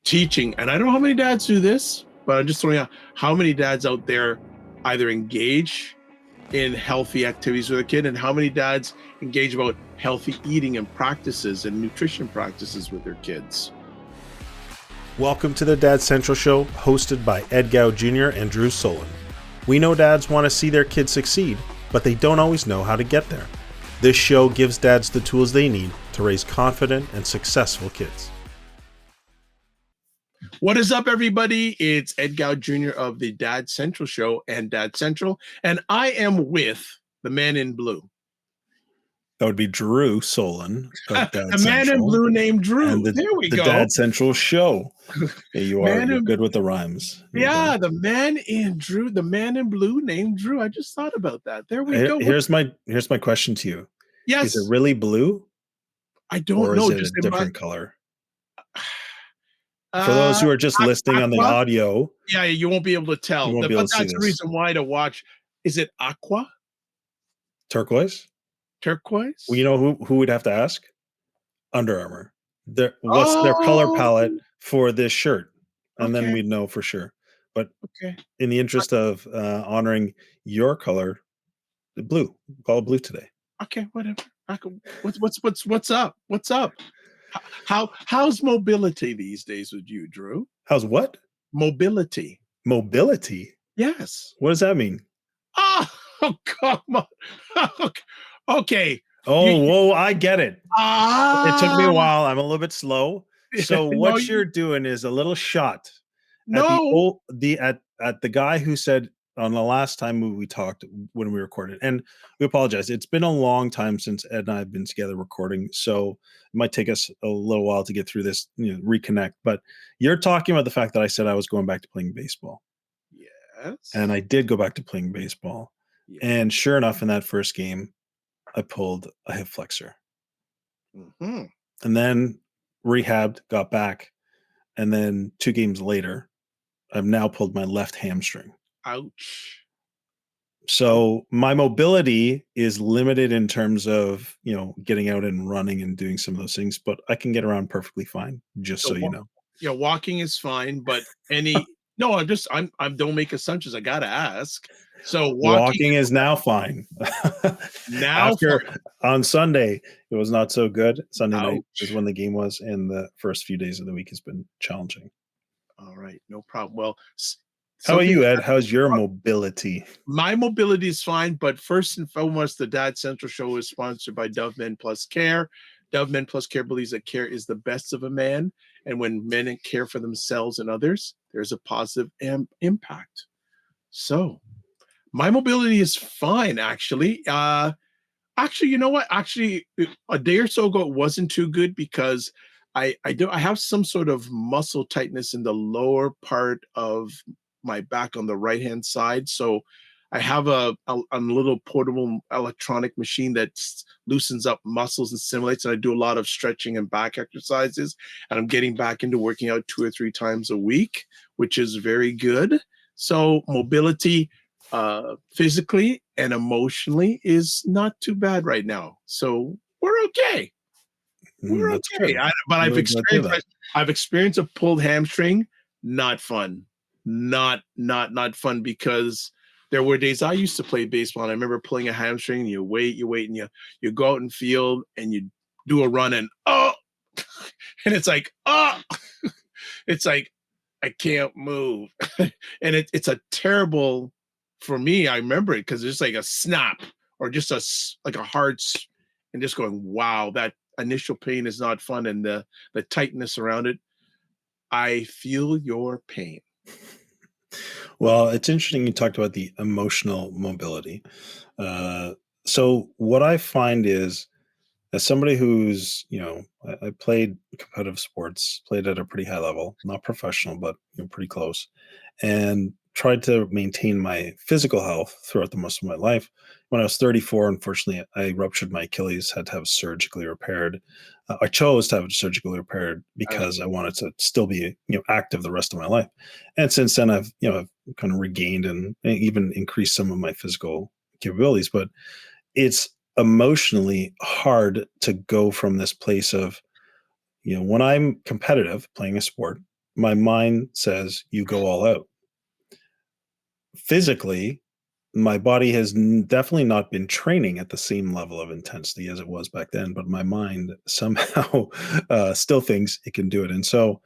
teaching, and I don't know how many dads do this, but I'm just throwing out how many dads out there either engage in healthy activities with a kid, and how many dads engage about healthy eating and practices and nutrition practices with their kids. Welcome to the Dad Central Show, hosted by Ed Gow Jr. and Drew Solon. We know dads want to see their kids succeed, but they don't always know how to get there. This show gives dads the tools they need to raise confident and successful kids. What is up, everybody? It's Ed Gow Jr. of the Dad Central Show and Dad Central, and I am with the man in blue. That would be Drew Solon of Dad The man in blue named Drew. And there we the go. Dad Central Show. Yeah, you're good with the rhymes. Yeah, the man in Drew, the man in blue named Drew. I just thought about that. There we go. Here's my question to you. Yes. Is it really blue? I don't know. Is it just a different color? For those who are just listening on the audio. Yeah, you won't be able to tell. But that's the reason why to watch. Is it aqua? Turquoise? Turquoise? Well, you know who would have to ask? Under Armour. What's their color palette for this shirt? And then we'd know for sure. But in the interest of honoring your color, the blue. Call it blue today. Okay, whatever. What's up? What's up? How's mobility these days with you, Drew? How's what? Mobility. Mobility? Yes. What does that mean? Oh, come on. Okay. Whoa, I get it. It took me a while. I'm a little bit slow. So what you're doing is a little shot at the guy who said on the last time we talked when we recorded, and we apologize. It's been a long time since Ed and I have been together recording, so it might take us a little while to get through this, reconnect. But you're talking about the fact that I said I was going back to playing baseball. Yes. And I did go back to playing baseball. Yes. And sure enough, in that first game, I pulled a hip flexor. Mm-hmm. And then rehabbed, got back. And then 2 games later, I've now pulled my left hamstring. Ouch. So my mobility is limited in terms of, getting out and running and doing some of those things, but I can get around perfectly fine, just so you know. Yeah, walking is fine, but no, I don't make assumptions. I got to ask. So walking is now fine. On Sunday, it was not so good. Sunday night is when the game was, and the first few days of the week has been challenging. All right, no problem. Well, how about you, Ed? How's your mobility? My mobility is fine, but first and foremost, the Dad Central Show is sponsored by Dove Men Plus Care. Dove Men Plus Care believes that care is the best of a man, and when men care for themselves and others, there's a positive impact. So, my mobility is fine, actually. You know what? Actually, a day or so ago, it wasn't too good because I have some sort of muscle tightness in the lower part of my back on the right-hand side. So I have a little portable electronic machine that loosens up muscles and stimulates, and I do a lot of stretching and back exercises, and I'm getting back into working out 2 or 3 times a week, which is very good. So mobility physically and emotionally is not too bad right now. So we're okay. We're okay. I've experienced a pulled hamstring. Not fun. Not fun, because there were days I used to play baseball and I remember pulling a hamstring, and you wait and you go out in field and you do a run and and it's like it's like I can't move. And it's a terrible, for me, I remember it because it's like a snap or just a hard, and just going, wow, that initial pain is not fun, and the tightness around it. I feel your pain. Well, it's interesting you talked about the emotional mobility. So what I find is, as somebody who's, I played competitive sports, played at a pretty high level, not professional, but pretty close, and tried to maintain my physical health throughout the most of my life. When I was 34, unfortunately, I ruptured my Achilles, had to have surgically repaired. I chose to have it surgically repaired because I wanted to still be, active the rest of my life. And since then, I've kind of regained and even increased some of my physical capabilities. But it's emotionally hard to go from this place of, when I'm competitive playing a sport, my mind says you go all out. Physically, my body has definitely not been training at the same level of intensity as it was back then, but my mind somehow still thinks it can do it. And so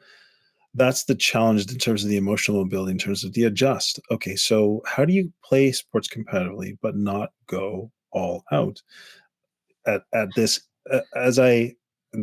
that's the challenge in terms of the emotional ability, in terms of the adjust. Okay, so how do you play sports competitively but not go all out at this as I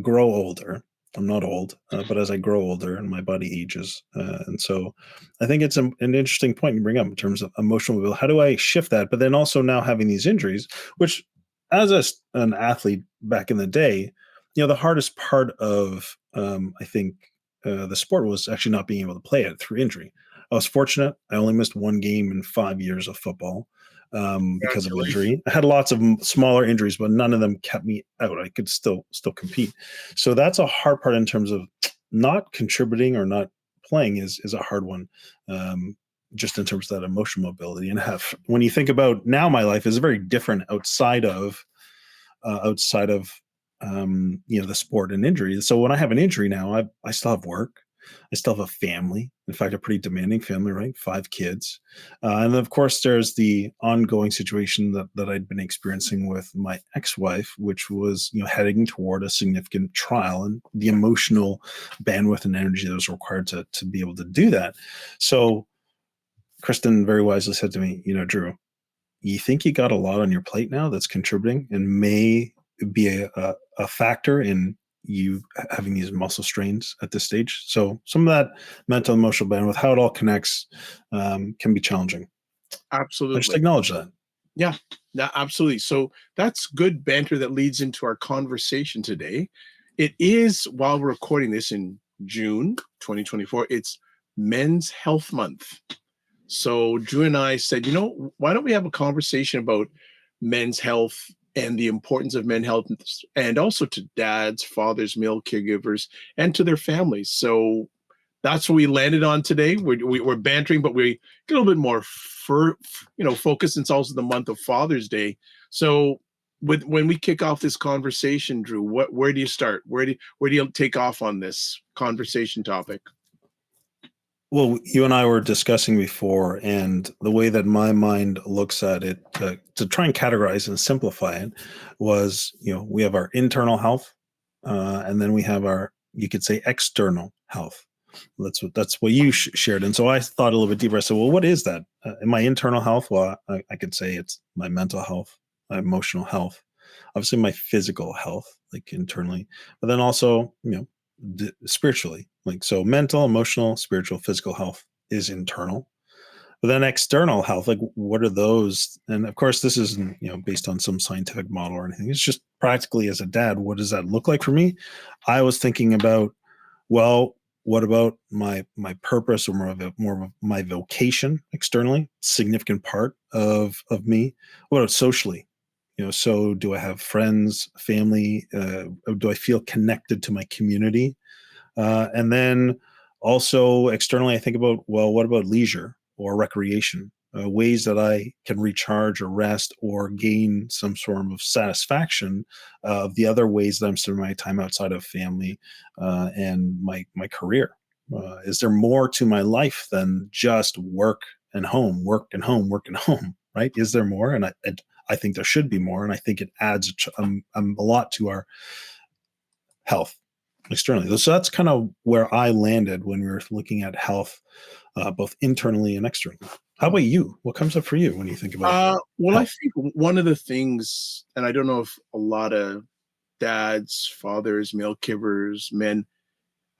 grow older? I'm not old, but as I grow older and my body ages, and so I think it's an interesting point you bring up in terms of emotional ability. How do I shift that? But then also now having these injuries, which as an athlete back in the day, the hardest part of I think the sport was actually not being able to play it through injury. I was fortunate. I only missed one game in 5 years of football because of Congratulations. injury. I had lots of smaller injuries, but none of them kept me out. I could still compete. So that's a hard part in terms of not contributing or not playing is a hard one. Just in terms of that emotional mobility and have when you think about now my life is very different outside of the sport and injury. So when I have an injury now, I still have work. I still have a family. In fact, a pretty demanding family, right? 5 kids. And of course, there's the ongoing situation that I'd been experiencing with my ex-wife, which was, heading toward a significant trial and the emotional bandwidth and energy that was required to be able to do that. So Kristen very wisely said to me, Drew, you think you got a lot on your plate now that's contributing and may be a factor in you having these muscle strains at this stage. So some of that mental emotional bandwidth, how it all connects, can be challenging. I just Absolutely. acknowledge that. Yeah, yeah, absolutely. So that's good banter that leads into our conversation today. It is, while we're recording this in June 2024, it's Men's Health Month. So Drew and I said, why don't we have a conversation about men's health and the importance of men's health, and also to dads, fathers, male caregivers, and to their families. So that's what we landed on today. We're bantering, but we get a little bit more focus. It's also the month of Father's Day. So when we kick off this conversation, Drew, where do you start? Where do you take off on this conversation topic? Well, you and I were discussing before, and the way that my mind looks at it to try and categorize and simplify it was, we have our internal health, and then we have our, you could say, external health. That's what you shared, and so I thought a little bit deeper. I said, well, what is that? In my internal health, well, I could say it's my mental health, my emotional health, obviously my physical health, like internally, but then also, spiritually, like so mental, emotional, spiritual, physical health is internal. But then external health, like what are those? And of course this isn't based on some scientific model or anything. It's just practically as a dad, what does that look like for me? I was thinking about, well, what about my purpose or more of my vocation externally, significant part of me? What about socially? So do I have friends, family? Do I feel connected to my community? And then also externally, I think about, well, what about leisure or recreation? Ways that I can recharge or rest or gain some sort of satisfaction of the other ways that I'm spending my time outside of family and my career. Is there more to my life than just work and home, work and home, work and home? Right? Is there more? And I think there should be more, and I think it adds a lot to our health externally. So that's kind of where I landed when we were looking at health, both internally and externally. How about you? What comes up for you when you think about Well, I health? think one of the things, and I don't know if a lot of dads, fathers, male caregivers, men,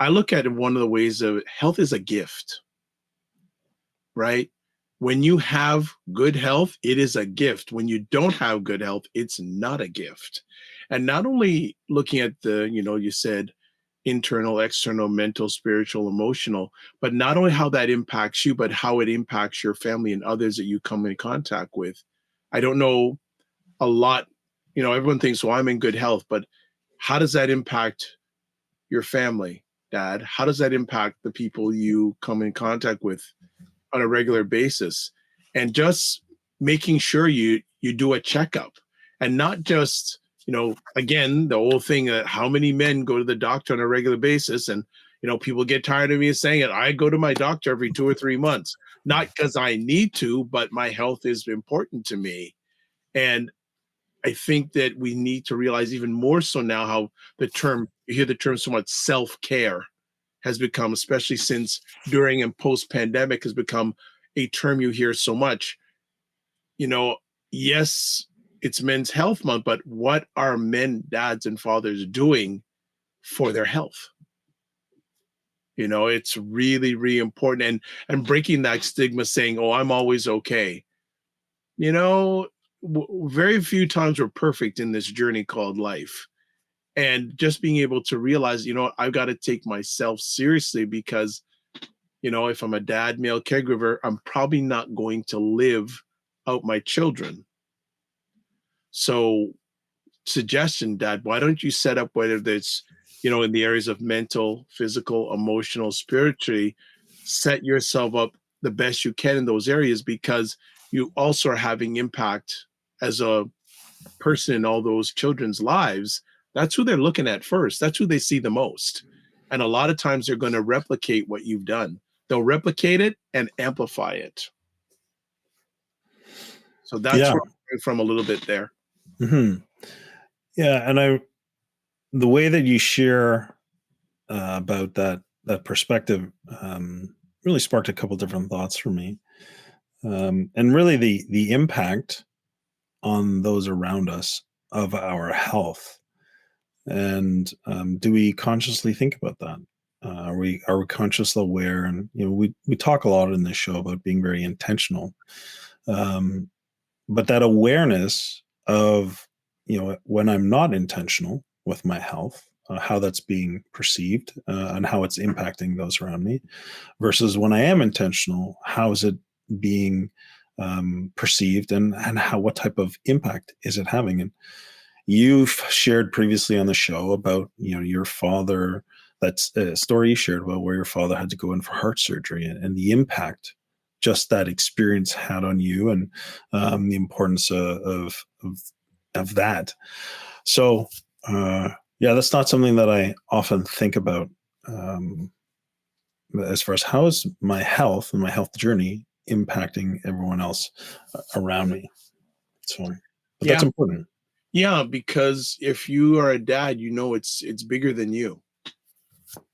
I look at it one of the ways of health is a gift, right? When you have good health, it is a gift. When you don't have good health, it's not a gift. And not only looking at you said internal, external, mental, spiritual, emotional, but not only how that impacts you, but how it impacts your family and others that you come in contact with. I don't know a lot, everyone thinks, well, I'm in good health, but how does that impact your family, dad? How does that impact the people you come in contact with on a regular basis? And just making sure you do a checkup, and not just, again, the whole thing that how many men go to the doctor on a regular basis, and People get tired of me saying it. I go to my doctor every 2 or 3 months, not because I need to, but my health is important to me. And I think that we need to realize even more so now how you hear the term so much, self-care has become, especially since during and post-pandemic, has become a term you hear so much. You know, yes, it's Men's Health Month, but what are men, dads, and fathers doing for their health? It's really, really important, and breaking that stigma, saying, "Oh, I'm always okay." You know, very few times we're perfect in this journey called life, and just being able to realize, I've got to take myself seriously because, if I'm a dad, male caregiver, I'm probably not going to live out my children. So, suggestion, Dad, why don't you set up, whether it's, in the areas of mental, physical, emotional, spiritually, set yourself up the best you can in those areas, because you also are having impact as a person in all those children's lives. That's who they're looking at first. That's who they see the most. And a lot of times they're going to replicate what you've done. They'll replicate it and amplify it. So that's Yeah. where I'm coming from a little bit there. Hmm. Yeah. And the way that you share about that perspective really sparked a couple different thoughts for me. And really the impact on those around us of our health. And do we consciously think about that? Are we consciously aware? And we talk a lot in this show about being very intentional, um, but that awareness of when I'm not intentional with my health, how that's being perceived, and how it's impacting those around me, versus when I am intentional, how is it being perceived, and what type of impact is it having? And you've shared previously on the show about your father. That's a story you shared about where your father had to go in for heart surgery, and the impact just that experience had on you, and the importance of that. So yeah, that's not something that I often think about, as far as how is my health and my health journey impacting everyone else around me. So, but that's Yeah. important. Yeah, because if you are a dad, it's bigger than you.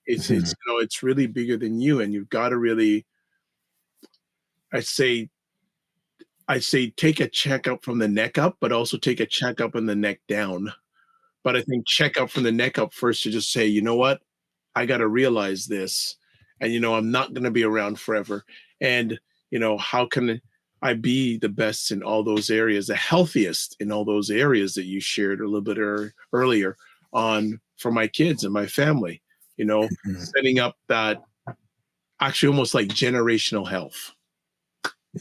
Mhm. It's really bigger than you, and you've got to really, I say, take a checkup from the neck up, but also take a checkup from the neck down. But I think check up from the neck up first, to just say, you know what, I got to realize this, and I'm not going to be around forever, and how can I be the best in all those areas, the healthiest in all those areas that you shared a little bit earlier on, for my kids and my family, Mhm. setting up that, actually almost like generational health.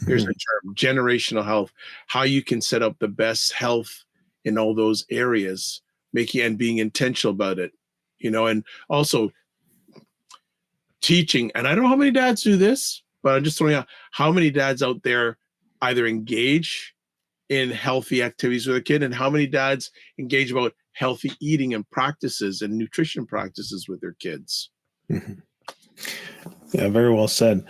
Here's Mhm. the term, generational health, how you can set up the best health in all those areas, making and being intentional about it, and also teaching. And I don't know how many dads do this, but I'm just throwing out, how many dads out there either engage in healthy activities with a kid, and how many dads engage about healthy eating and practices and nutrition practices with their kids. Mhm. Yeah, very well said.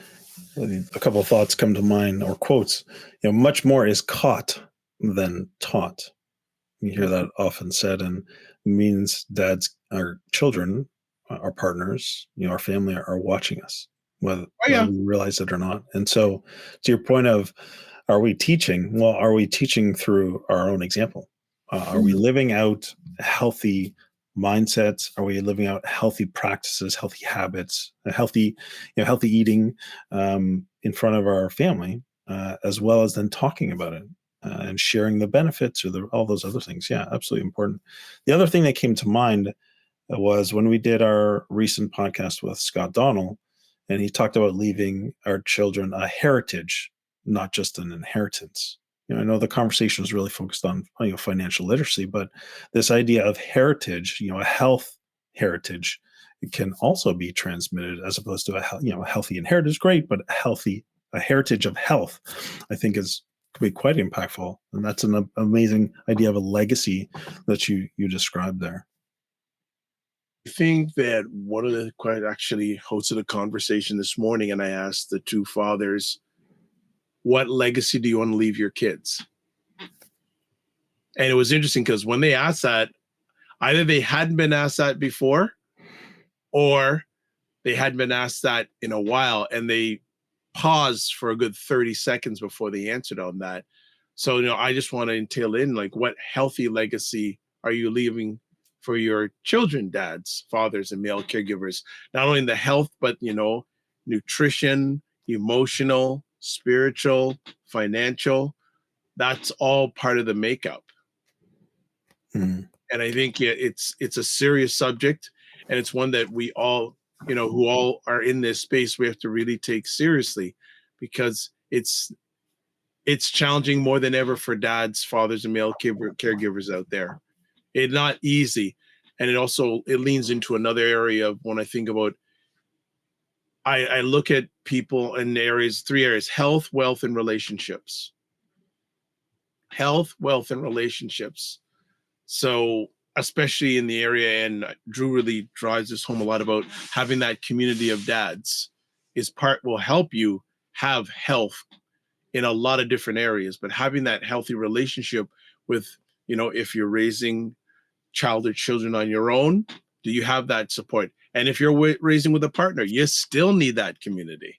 A couple of thoughts come to mind, or quotes. Much more is caught than taught. You hear that often said, and means dads, our children, our partners, our family are watching us, Oh whether yeah. we realize it or not. And so, to your point of, are we teaching? Well, are we teaching through our own example? Are we Mhm. living out healthy mindsets? Are we living out healthy practices, healthy habits, healthy eating in front of our family, as well as then talking about it? And sharing the benefits, or all those other things. Yeah, absolutely important. The other thing that came to mind was when we did our recent podcast with Scott Donnell, and he talked about leaving our children a heritage, not just an inheritance. I know the conversation was really focused on financial literacy, but this idea of heritage, a health heritage, it can also be transmitted, as opposed to a healthy inheritance. Great, but a heritage of health, I think, is could be quite impactful, and that's an amazing idea of a legacy that you described there. I think that one of the quite actually hosted a conversation this morning, and I asked the two fathers, "What legacy do you want to leave your kids?" And it was interesting because when they asked that, either they hadn't been asked that before, or they hadn't been asked that in a while, and they paused for a good 30 seconds before they answered on that. So, I just want to entail in, like, what healthy legacy are you leaving for your children, dads, fathers, and male caregivers? Not only in the health, but, nutrition, emotional, spiritual, financial. That's all part of the makeup. Hmm. And I think it's a serious subject, and it's one that we all, who all are in this space, we have to really take seriously, because it's challenging more than ever for dads, fathers, and male caregivers out there. It's not easy, and it leans into another area of when I think about. I look at people in three areas: health, wealth, and relationships. Health, wealth, and relationships. So, especially in the area, and Drew really drives this home a lot about having that community of dads will help you have health in a lot of different areas, but having that healthy relationship with, if you're raising childhood children on your own, do you have that support? And if you're raising with a partner, you still need that community.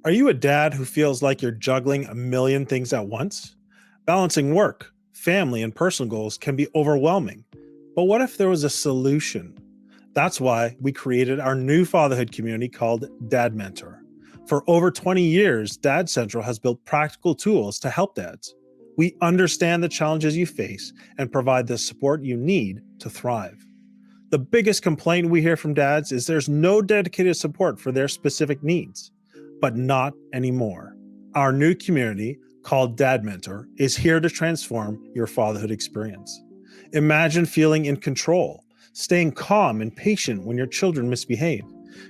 Are you a dad who feels like you're juggling a million things at once? Balancing work, family, and personal goals can be overwhelming. But what if there was a solution? That's why we created our new fatherhood community called Dad Mentor. For over 20 years, Dad Central has built practical tools to help dads. We understand the challenges you face and provide the support you need to thrive. The biggest complaint we hear from dads is there's no dedicated support for their specific needs. But not anymore. Our new community, called Dad Mentor, is here to transform your fatherhood experience. Imagine feeling in control, staying calm and patient when your children misbehave.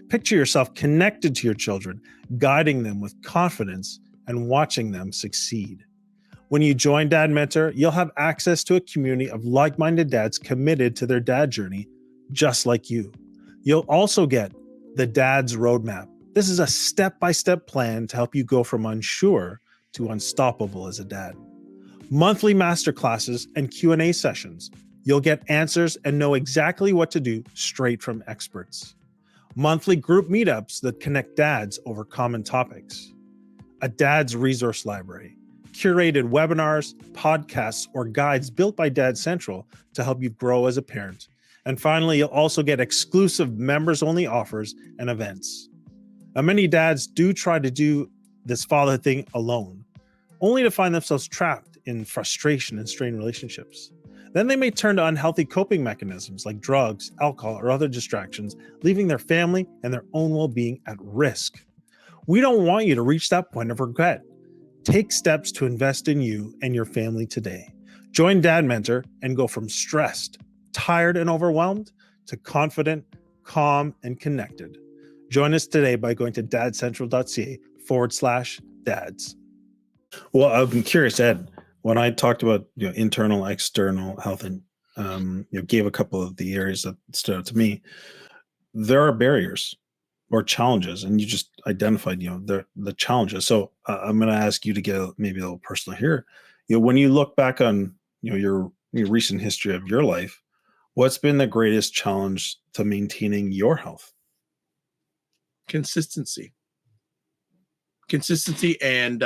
Picture yourself connected to your children, guiding them with confidence and watching them succeed. When you join Dad Mentor, you'll have access to a community of like-minded dads committed to their dad journey, just like you. You'll also get the Dad's Roadmap. This is a step-by-step plan to help you go from unsure to unstoppable as a dad. Monthly masterclasses and Q&A sessions. You'll get answers and know exactly what to do straight from experts. Monthly group meetups that connect dads over common topics. A dad's resource library. Curated webinars, podcasts, or guides built by Dad Central to help you grow as a parent. And finally, you'll also get exclusive members-only offers and events. Now, many dads do try to do this fatherhood thing alone, only to find themselves trapped in frustration and strained relationships. Then they may turn to unhealthy coping mechanisms like drugs, alcohol, or other distractions, leaving their family and their own well-being at risk. We don't want you to reach that point of regret. Take steps to invest in you and your family today. Join Dad Mentor and go from stressed, tired, and overwhelmed to confident, calm, and connected. Join us today by going to dadcentral.ca/dads. Well, I'm curious, Ed, when I talked about internal, external health, and gave a couple of the areas that stood out to me, there are barriers or challenges, and you just identified the challenges. So I'm going to ask you to get maybe a little personal here. When you look back on your recent history of your life, what's been the greatest challenge to maintaining your health? Consistency and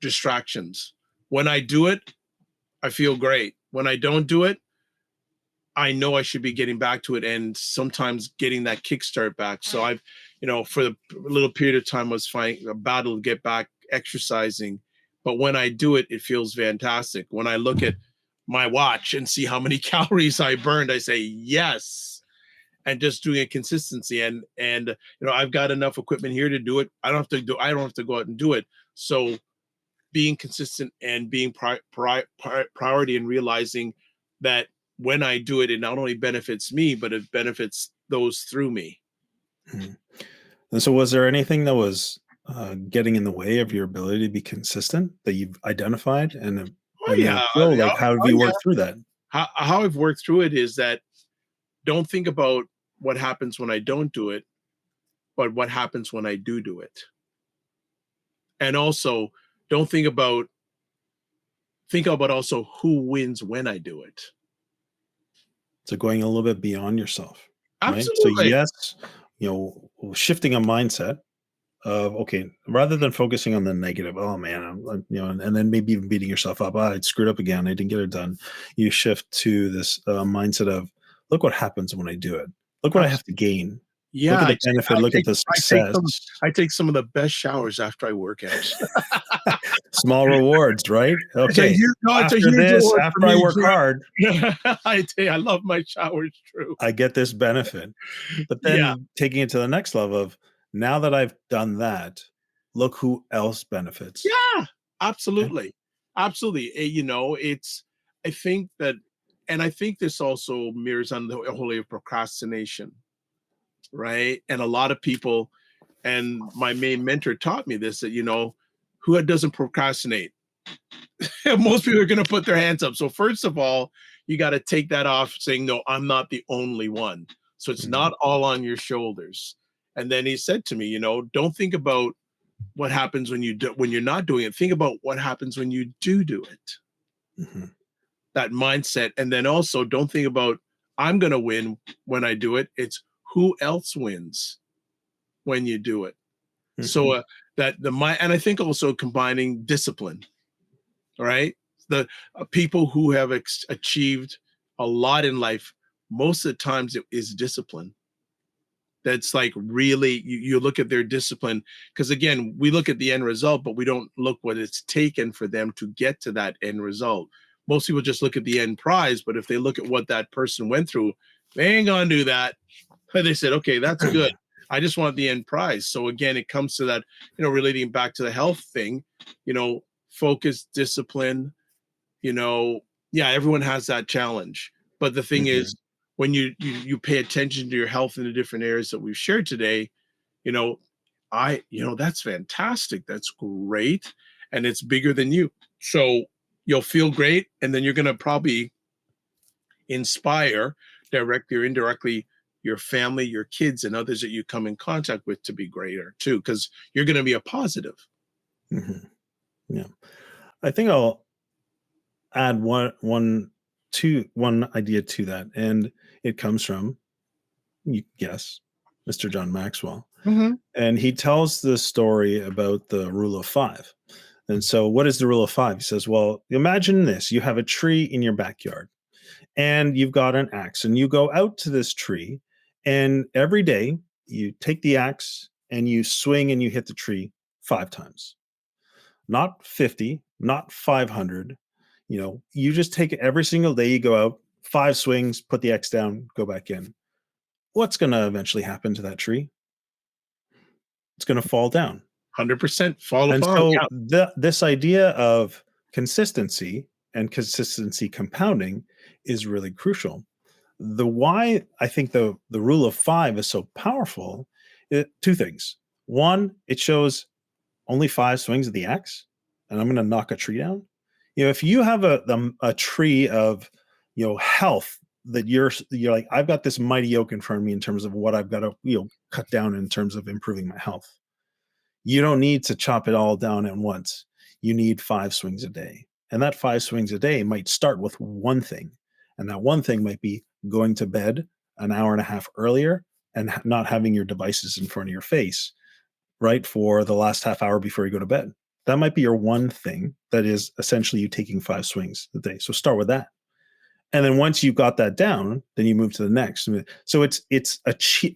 distractions. When I do it, I feel great. When I don't do it, I know I should be getting back to it, and sometimes getting that kickstart back. So I've, for the little period of time, was fighting a battle to get back exercising. But when I do it, it feels fantastic. When I look at my watch and see how many calories I burned, I say yes. And just doing a consistency, and I've got enough equipment here to do it. I don't have to go out and do it. So being consistent and being priority, and realizing that when I do it, it not only benefits me, but it benefits those through me. Mm-hmm. And so was there anything that was getting in the way of your ability to be consistent that you've identified? And how have you worked through that? how I've worked through it is that don't think about what happens when I don't do it, but what happens when I do it. And also don't think about also who wins when I do it. So going a little bit beyond yourself, right? So Absolutely. yes, shifting a mindset of, okay, rather than focusing on the negative, oh man, and then maybe even beating yourself up, I screwed up again, I didn't get it done. You shift to this mindset of, look what happens when I do it. Look what I have to gain. Look Yeah, at the benefit. Look at the success. I take some of the best showers after I work out. Small rewards, right? It's a Okay. huge, no, it's a After huge this, reward for after I me, work Drew. hard, I love my showers, Drew. I get this benefit. But Yeah, then taking it to the next level of, now that I've done that, look who else benefits. yeah, Okay? absolutely, absolutely. It's I think that, and I think this also mirrors on the whole area of procrastination, right? And a lot of people, and my main mentor taught me this, that who doesn't procrastinate? Most people are going to put their hands up. So first of all, you got to take that off, saying, no, I'm not the only one. So it's Mhm, not all on your shoulders. And then he said to me, don't think about what happens when you're not doing it. Think about what happens when you do it. mhm, That mindset. And then also don't think about, I'm going to win when I do it. It's who else wins when you do it. So mhm, and I think also combining discipline, right? The people who have achieved a lot in life, most of the times it is discipline. That's like really, you look at their discipline, because again, we look at the end result, but we don't look what it's taken for them to get to that end result. Most people just look at the end prize, but if they look at what that person went through, they ain't gonna do that. But they said, okay, that's good. I just want the end prize. So again, it comes to that, relating back to the health thing, focus, discipline, you know yeah, everyone has that challenge, but the thing mhm, is, when you pay attention to your health in the different areas that we've shared today, you know that's fantastic, that's great, and it's bigger than you. So you'll feel great, and then you're going to probably inspire, directly or indirectly, your family, your kids, and others that you come in contact with to be greater too, because you're going to be a positive. mhm. Yeah. I think I'll add one idea to that, and it comes from, you guess, Mr. John Maxwell. Mhm. And he tells the story about the rule of five. And so, what is the rule of five? He says, well, imagine this: you have a tree in your backyard, and you've got an axe, and you go out to this tree, and every day you take the axe and you swing and you hit the tree 5 times, not 50, not 500. You just take it every single day. You go out, 5 swings, put the axe down, go back in. What's going to eventually happen to that tree? It's going to fall down. 100% fall And upon, so yeah. this idea of consistency and consistency compounding is really crucial. The why I think the rule of five is so powerful, two things. One, it shows only 5 swings of the axe, and I'm going to knock a tree down. If you have a tree of health, that you're like, I've got this mighty oak in front of me in terms of what I've got to cut down in terms of improving my health. You don't need to chop it all down at once. You need 5 swings a day. And that 5 swings a day might start with one thing. And that one thing might be going to bed an hour and a half earlier and not having your devices in front of your face, right, for the last half hour before you go to bed. That might be your one thing that is essentially you taking 5 swings a day. So start with that. And then once you've got that down, then you move to the next. So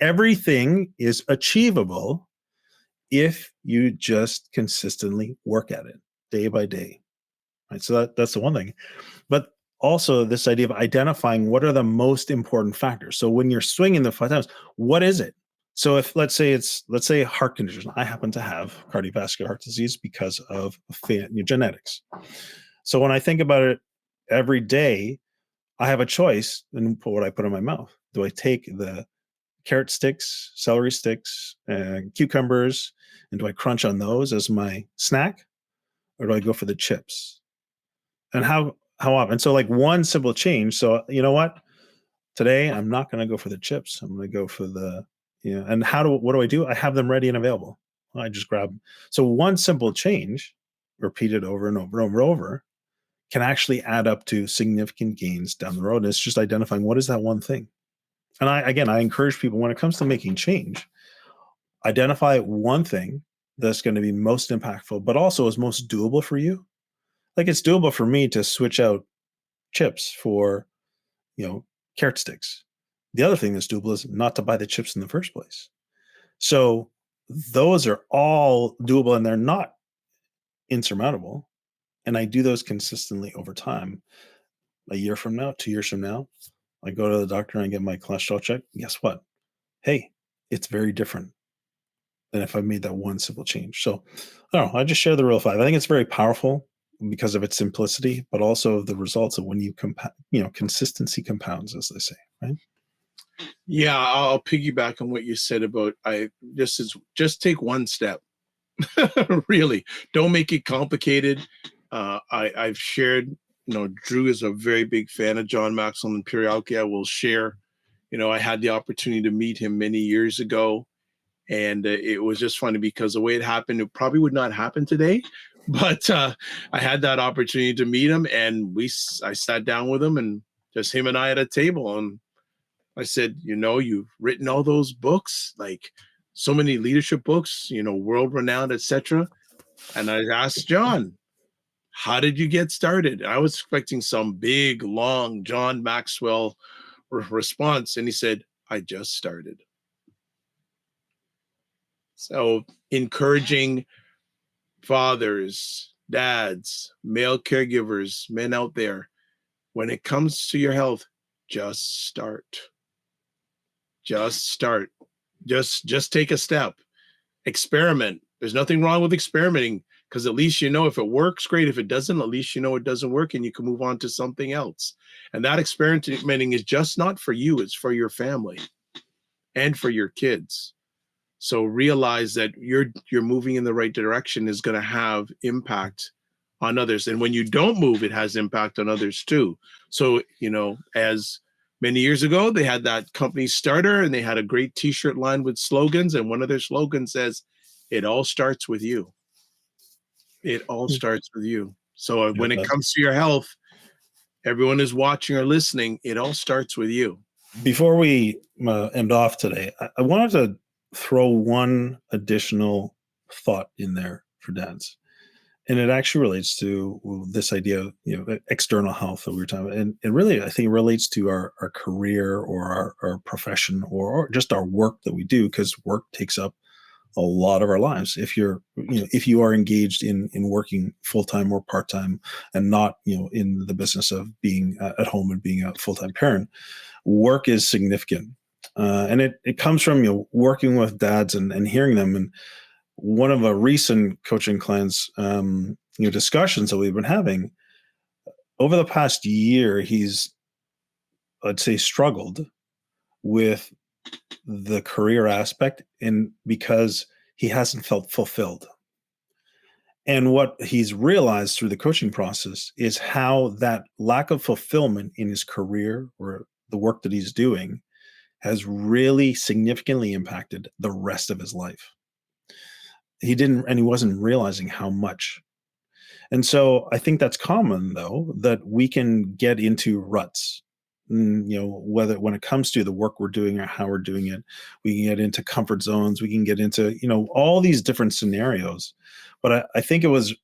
everything is achievable if you just consistently work at it day by day. Right. So that's the one thing. But also this idea of identifying what are the most important factors. So when you're swinging the 5 times, what is it? So if let's say heart condition, I happen to have cardiovascular heart disease because of genetics. So when I think about it every day, I have a choice in what I put in my mouth. Do I take the carrot sticks, celery sticks, cucumbers, and do I crunch on those as my snack, or do I go for the chips? And how how often. So like one simple change. So you know what? Today I'm not going to go for the chips. I'm going to go for the, and what do I do? I have them ready and available. I just grab them. So one simple change, repeated over and over and over and over, can actually add up to significant gains down the road. And it's just identifying what is that one thing. And I encourage people, when it comes to making change, identify one thing that's going to be most impactful, but also is most doable for you. Like it's doable for me to switch out chips for, carrot sticks. The other thing that's doable is not to buy the chips in the first place. So those are all doable and they're not insurmountable. And I do those consistently over time. A year from now, 2 years from now, I go to the doctor and I get my cholesterol checked. Guess what? Hey, it's very different than if I made that one simple change. So I don't know. I just share the real five. I think it's very powerful because of its simplicity, but also the results of when you consistency compounds, as they say, right? Yeah, I'll piggyback on what you said about just take one step. Really, don't make it complicated. I've shared, Drew is a very big fan of John Maxwell, and periodically I will share. I had the opportunity to meet him many years ago, and it was just funny because the way it happened, it probably would not happen today. But I had that opportunity to meet him, and I sat down with him, and just him and I at a table, and I said, you've written all those books, like so many leadership books, world renowned, etc. And I asked John, how did you get started? I was expecting some big, long John Maxwell response. And he said, I just started. So encouraging fathers, dads, male caregivers, men out there, when it comes to your health, just start. Just start. Just take a step. Experiment. There's nothing wrong with experimenting, because at least if it works, great. If it doesn't, at least it doesn't work and you can move on to something else. And that experimenting is just not for you, it's for your family and for your kids. So realize that you're moving in the right direction is going to have impact on others. And when you don't move, it has impact on others too. So, as many years ago, they had that company starter and they had a great t-shirt line with slogans. And one of their slogans says, it all starts with you. It all starts with you. So when it comes to your health, everyone is watching or listening, it all starts with you. Before we end off today, I wanted to throw one additional thought in there for dads. And it actually relates to this idea of external health that we were talking about. And it really, I think, relates to our career or our profession or just our work that we do, because work takes up a lot of our lives. If you are engaged in working full-time or part-time and not in the business of being at home and being a full-time parent, work is significant. And it comes from working with dads and hearing them. And one of a recent coaching clients discussions that we've been having over the past year, he's, I'd say, struggled with the career aspect, and because he hasn't felt fulfilled. And what he's realized through the coaching process is how that lack of fulfillment in his career or the work that he's doing has really significantly impacted the rest of his life. He wasn't realizing how much. And so I think that's common, though, that we can get into ruts. Whether when it comes to the work we're doing or how we're doing it, we can get into comfort zones. We can get into all these different scenarios. But I think it was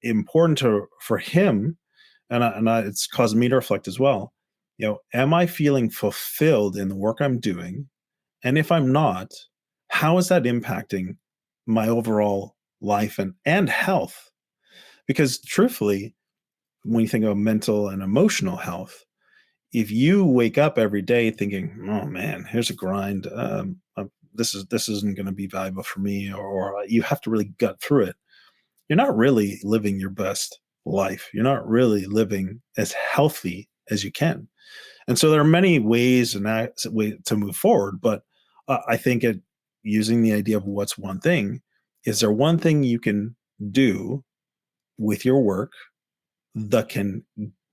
important for him, and it's caused me to reflect as well. Am I feeling fulfilled in the work I'm doing? And if I'm not, how is that impacting my overall life and health? Because truthfully, when you think of mental and emotional health, if you wake up every day thinking, "Oh man, here's a grind. This isn't going to be valuable for me," or you have to really gut through it, you're not really living your best life. You're not really living as healthy as you can. And so there are many ways to move forward. But I think using the idea of what's one thing, is there one thing you can do with your work that can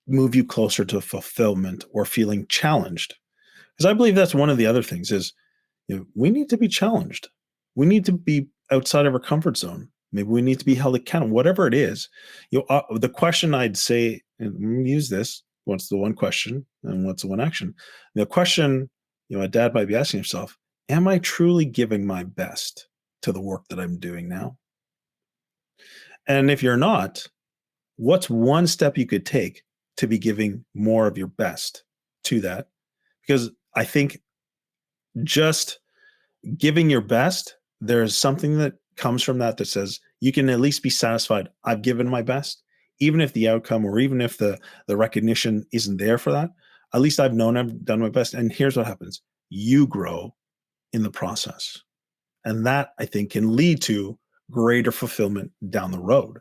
move you closer to fulfillment or feeling challenged? Because I believe that's one of the other things is, we need to be challenged. We need to be outside of our comfort zone. Maybe we need to be held accountable, whatever it is. The question I'd say, and I'm going to use this, what's the one question and what's the one action? The question, a dad might be asking himself, am I truly giving my best to the work that I'm doing now? And if you're not, what's one step you could take to be giving more of your best to that? Because I think just giving your best, there's something that comes from that says you can at least be satisfied. I've given my best, even if the outcome or even if the recognition isn't there for that. At least I've known I've done my best. And here's what happens. You grow in the process. And that, I think, can lead to greater fulfillment down the road.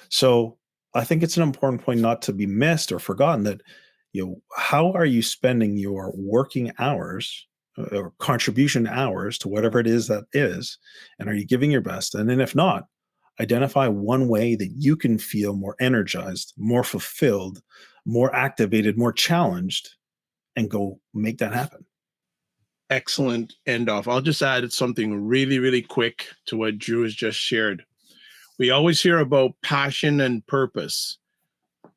So I think it's an important point not to be missed or forgotten that, how are you spending your working hours or contribution hours to whatever it is that is, and are you giving your best? And then if not, identify one way that you can feel more energized, more fulfilled, more activated, more challenged, and go make that happen. Excellent end off. I'll just add something really, really quick to what Drew has just shared. We always hear about passion and purpose.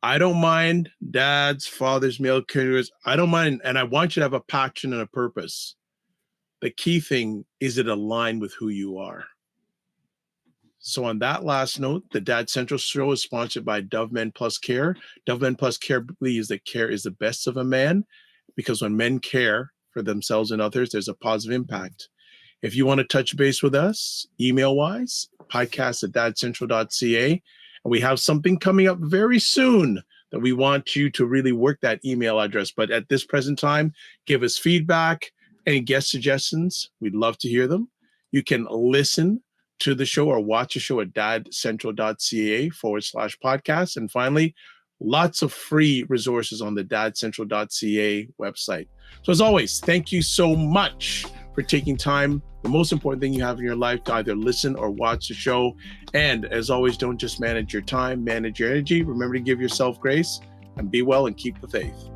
I don't mind dads, fathers, male caregivers. I don't mind. And I want you to have a passion and a purpose. The key thing is it aligned with who you are. So on that last note, the Dad Central show is sponsored by Dove Men Plus Care. Dove Men Plus Care believes that care is the best of a man, because when men care for themselves and others, there's a positive impact. If you want to touch base with us, email-wise, podcast@dadcentral.ca. And we have something coming up very soon that we want you to really work that email address. But at this present time, give us feedback, any guest suggestions. We'd love to hear them. You can listen to the show or watch a show at dadcentral.ca/podcast. And finally, lots of free resources on the dadcentral.ca website. So as always, thank you so much for taking time, the most important thing you have in your life, to either listen or watch the show. And as always, don't just manage your time, manage your energy. Remember to give yourself grace and be well and keep the faith.